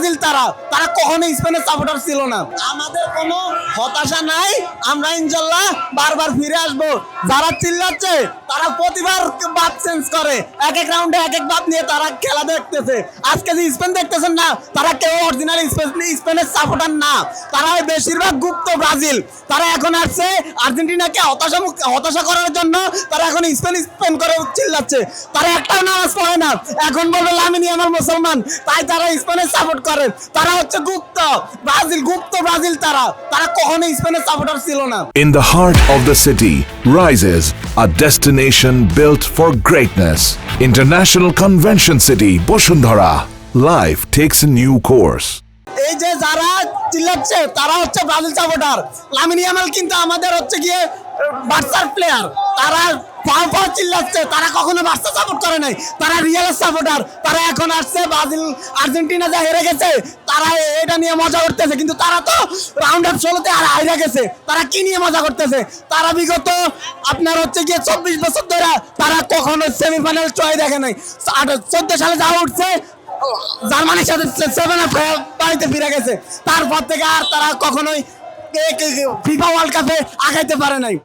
Brazil তারা কখনো স্পেনের সাপোর্টার ছিল না। আমাদের কোনো হতাশা নাই, আমরা ইনশাল্লাহ বারবার ফিরে আসবো। যারা চিল্লাচ্ছে তারা প্রতিবার বাপ চেঞ্জ করে, এক এক রাউন্ডে এক এক বাপ নিয়ে তারা খেলা দেখতেছে। আজকে যে স্পেন দেখতেছেন না, তারা কেউ অরিজিনাল স্পেনের সাপোর্টার না, তারা বেশিরভাগ গুপ্ত ব্রাজিল। তারা এখন আসছে আর্জেন্টিনাকে হতাশা করার জন্য, তারা এখন স্পেন করে চিল্লাচ্ছে। তারা একটাও নামাজ পড়ে না, এখন বলবে লামিন ইয়ামাল মুসলমান, তাই তারা স্পেনের সাপোর্ট করে। তারা হচ্ছে গুপ্ত ব্রাজিল, তারা কখনো স্পেনের সাপোর্টার ছিল না। In the heart of the city rises a destination built for greatness. International Convention City, Bosundhara. Life takes a new course. এই যে যারা চিল্লাচ্ছে তারা হচ্ছে ব্রাজিল সাপোর্টার। লামিন ইয়ামাল কিন্তু আমাদের হচ্ছে গিয়ে বার্সার প্লেয়ার। তারা পাও চিল্লাচ্ছে, তারা কখনো বার্সা সাপোর্ট করে নাই, তারা রিয়ালের সাপোর্টার। তারা এখন আসছে ব্রাজিল আর্জেন্টিনা যা হেরে গেছে, তারা এটা নিয়ে মজা করতেছে, কিন্তু তারা তো রাউন্ড অফ 16-তে আর হাইরা গেছে। তারা কি নিয়ে মজা করতেছে? তারা বিগত আপনার হচ্ছে গিয়ে 24 বছর ধরে তারা কখনো সেমিফাইনাল চয় দেখে নাই। 14 সালে যা উঠছে জার্মানির সাথে 7 বাড়িতে ফিরে গেছে, তারপর থেকে আর তারা কখনোই ফিফা ওয়ার্ল্ড কাপে আগাইতে পারে নাই।